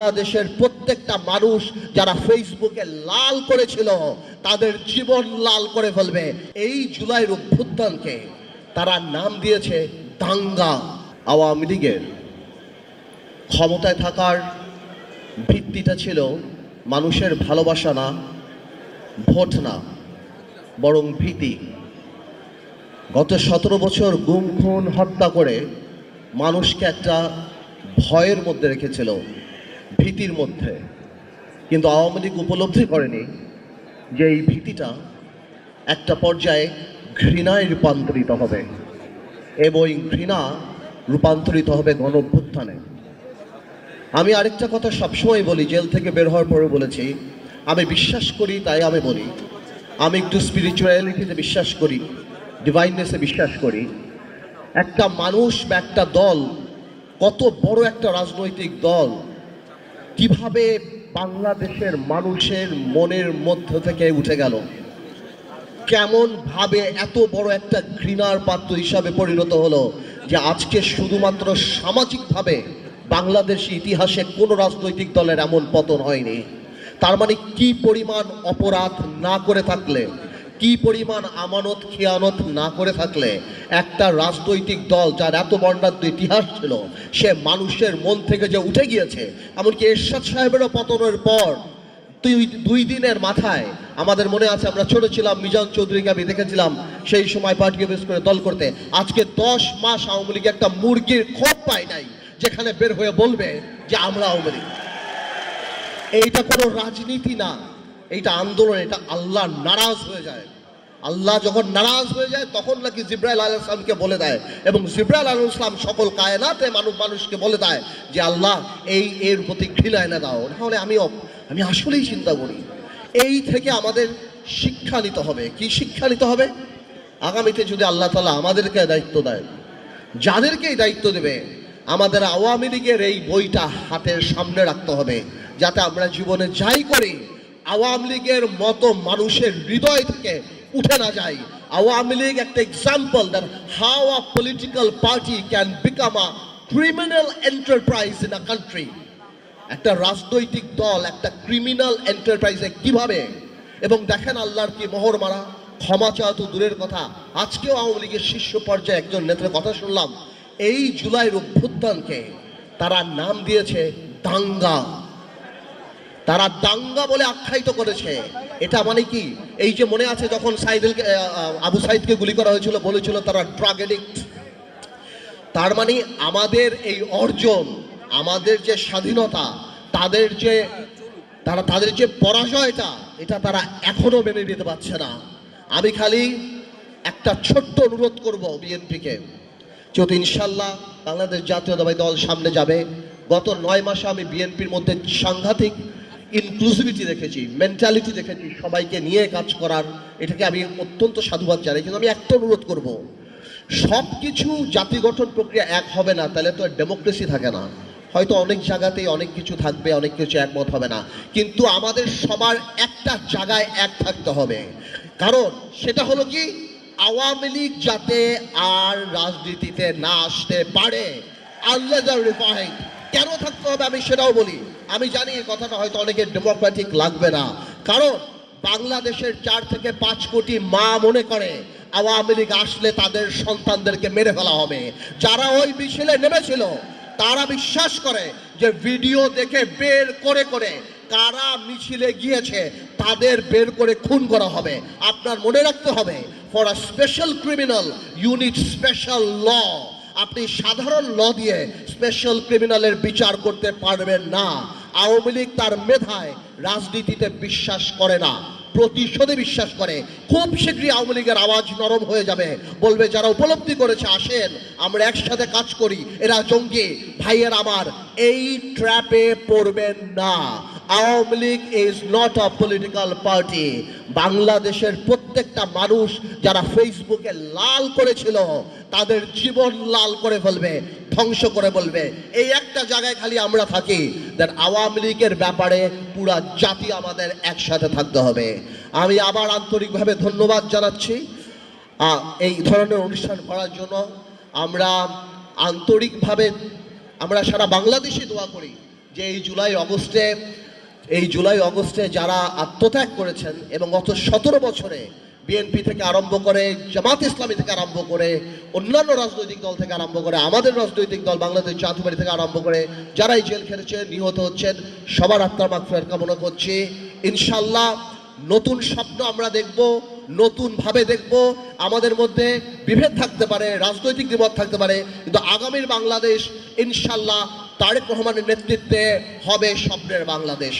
বাংলাদেশের প্রত্যেকটা মানুষ যারা ফেসবুকে লাল করেছিল তাদের জীবন লাল করে ফেলবে। এই জুলাইয়ের অভ্যুত্থানকে তারা নাম দিয়েছে দাঙ্গা। আওয়ামী লীগের ক্ষমতায় থাকার ভিত্তিটা ছিল মানুষের ভালোবাসা না, ভোট না, বরং ভীতি। গত 17 বছর গুম খুন হত্যা করে মানুষকে একটা ভয়ের মধ্যে রেখেছিল, ভীতির মধ্যে। কিন্তু আওয়ামী লীগ উপলব্ধি করেনি যে এই ভীতিটা একটা পর্যায়ে ঘৃণায় রূপান্তরিত হবে এবং ঘৃণা রূপান্তরিত হবে গণ অভ্যুত্থানে। আমি আরেকটা কথা সবসময় বলি, জেল থেকে বের হওয়ার পরে বলেছি, আমি বিশ্বাস করি তাই আমি বলি, আমি একটু স্পিরিচুয়ালিটিতে বিশ্বাস করি, ডিভাইননেসে বিশ্বাস করি। একটা মানুষ বা একটা দল, কত বড় একটা রাজনৈতিক দল, কিভাবে বাংলাদেশের মানুষের মনের মধ্য থেকে উঠে গেল, কেমন ভাবে এত বড় একটা ঘৃণার পাত্র হিসাবে পরিণত হলো যে আজকে শুধুমাত্র সামাজিকভাবে বাংলাদেশি ইতিহাসে কোনো রাজনৈতিক দলের এমন পতন হয়নি। তার মানে কি পরিমাণ অপরাধ না করে থাকলে, কি পরিমাণ আমানত খেয়ানত না করে থাকলে একটা রাজনৈতিক দল যার এত বর্ণাঢ্য ইতিহাস ছিল সে মানুষের মন থেকে যে উঠে গিয়েছে। এমনকি এরশাদ সাহেবেরও পতনের পর 2 দিনের মাথায় আমাদের মনে আছে, আমরা ছোট ছিলাম, মিজান চৌধুরীকে আমি দেখেছিলাম সেই সময় পার্টিকে বেশ করে দল করতে। আজকে 10 মাস আওয়ামী লীগ একটা মুরগির খোপ পায় নাই যেখানে বের হয়ে বলবে যে আমরা আওয়ামী লীগ। এইটা কোনো রাজনীতি না, এইটা আন্দোলন, এটা আল্লাহ নারাজ হয়ে যায়। আল্লাহ যখন নারাজ হয়ে যায় তখন নাকি জিব্রাইল আলাইহিস সালামকে বলে দেয়, এবং জিব্রাইল আলাইহিস সালাম সকল কায়নাতে মানুষকে বলে দেয় যে আল্লাহ এর প্রতি ঘৃণা এনে দাও। নাহলে আমি আসলেই চিন্তা করি এই থেকে আমাদের শিক্ষা নিতে হবে। কি শিক্ষা নিতে হবে? আগামীতে যদি আল্লাহ তাআলা আমাদেরকে দায়িত্ব দেয়, যাদেরকেই দায়িত্ব দেবে, আমাদের আওয়ামী লীগের এই বইটা হাতের সামনে রাখতে হবে, যাতে আমরা জীবনে যাই করি আওয়ামী লীগের মতো মানুষের হৃদয় থেকে উঠে না যায়। আওয়ামী লীগ একটা example that how a political party can become a criminal enterprise in a country. একটা রাজনৈতিক দল একটা ক্রিমিনাল এন্টারপ্রাইজে কিভাবে, এবং দেখেন আল্লাহর কি মোহর মারা। ক্ষমা চাওয়া তো দূরের কথা, আজকেও আওয়ামী লীগের শীর্ষ পর্যায়ে একজন নেতার কথা শুনলাম, এই জুলাইয়ের অভ্যুত্থানকে তারা নাম দিয়েছে দাঙ্গা। তারা দাঙ্গা বলে আখ্যায়িত করেছে। এটা মানে কি, এই যে মনে আছে যখন আবু সাইদকে গুলি করা হয়েছিল, বলেছিল তারা ড্রাগ এডিক্ট। তার মানে আমাদের এই অর্জন, আমাদের যে স্বাধীনতা, তাদের যে পরাজয়টা, এটা তারা এখনো মেনে নিতে পারছে না। আমি খালি একটা ছোট্ট অনুরোধ করব বিএনপিকে, যদি ইনশাল্লাহ বাংলাদেশ জাতীয়তাবাদী দল সামনে যাবে। গত 9 মাসে আমি বিএনপির মধ্যে সাংঘাতিক ইনক্লুসিভিটি দেখেছি, মেন্টালিটি দেখেছি, সবাইকে নিয়ে কাজ করার, এটাকে আমি অত্যন্ত সাধুবাদ জানাই। কিন্তু আমি একটা অনুরোধ করব, সব কিছু জাতি গঠন প্রক্রিয়া এক হবে না, তাহলে তো ডেমোক্রেসি থাকে না। হয়তো অনেক জায়গাতেই অনেক কিছু থাকবে, অনেক কিছু একমত হবে না, কিন্তু আমাদের সবার একটা জায়গায় এক থাকতে হবে। কারণ সেটা হলো কি, আওয়ামী লীগ যাতে আর রাজনীতিতে না আসতে পারে। আল্লাহ রিফাইন কেন থাকতে হবে আমি সেটাও বলি। আমি জানি এই কথাটা হয়তো অনেকের ডেমোক্রেটিক লাগবে না, কারণ বাংলাদেশের 4 থেকে 5 কোটি মা মনে করে আওয়ামী লীগ আসলে তাদের সন্তানদেরকে মেরে ফেলা হবে। যারা ওই মিছিলে নেমেছিল তারা বিশ্বাস করে যে ভিডিও দেখে বের করে করে কারা মিছিলে গিয়েছে তাদের বের করে খুন করা হবে। আপনার মনে রাখতে হবে, for a special criminal you need special law. আপনি সাধারণ ল দিয়ে স্পেশাল ক্রিমিনালের বিচার করতে পারবেন না। আওয়ামী লীগ তার মেধায় রাজনীতিতে বিশ্বাস করে না, প্রতিশোধে বিশ্বাস করে। খুব শীঘ্রই আওয়ামী লীগের আওয়াজ নরম হয়ে যাবে, বলবে যারা উপলব্ধি করেছে আসেন আমরা একসাথে কাজ করি, এরা জঙ্গি। ভাইয়ের আমার, এই ট্র্যাপে পড়বেন না। Awami League is not a political party. বাংলাদেশের প্রত্যেকটা মানুষ যারা ফেসবুকে লাল করেছিল তাদের জীবন লাল করে ফেলবে, ধ্বংস করে বলবে। এই একটা জায়গায় খালি আমরা থাকি, দেন আওয়ামী লীগের ব্যাপারে পুরা জাতি আমাদের একসাথে থাকতে হবে। আমি আবার আন্তরিকভাবে ধন্যবাদ জানাচ্ছি এই ধরনের অনুষ্ঠান করার জন্য। আমরা আন্তরিকভাবে আমরা সারা বাংলাদেশে দোয়া করি যে এই জুলাই আগস্টে যারা আত্মত্যাগ করেছেন এবং গত 17 বছরে বিএনপি থেকে আরম্ভ করে, জামাত ইসলামী থেকে আরম্ভ করে, অন্যান্য রাজনৈতিক দল থেকে আরম্ভ করে, আমাদের রাজনৈতিক দল বাংলাদেশ জাতীয়তাবাদী থেকে আরম্ভ করে যারাই জেল খেটেছেন, নিহত হচ্ছেন, সবার আত্মার মাগফিরাত কামনা করছি। ইনশাল্লাহ নতুন স্বপ্ন আমরা দেখব, নতুনভাবে দেখব। আমাদের মধ্যে বিভেদ থাকতে পারে, রাজনৈতিক দ্বিমত থাকতে পারে, কিন্তু আগামীর বাংলাদেশ ইনশাল্লাহ তারেক রহমানের নেতৃত্বে হবে স্বপ্নের বাংলাদেশ।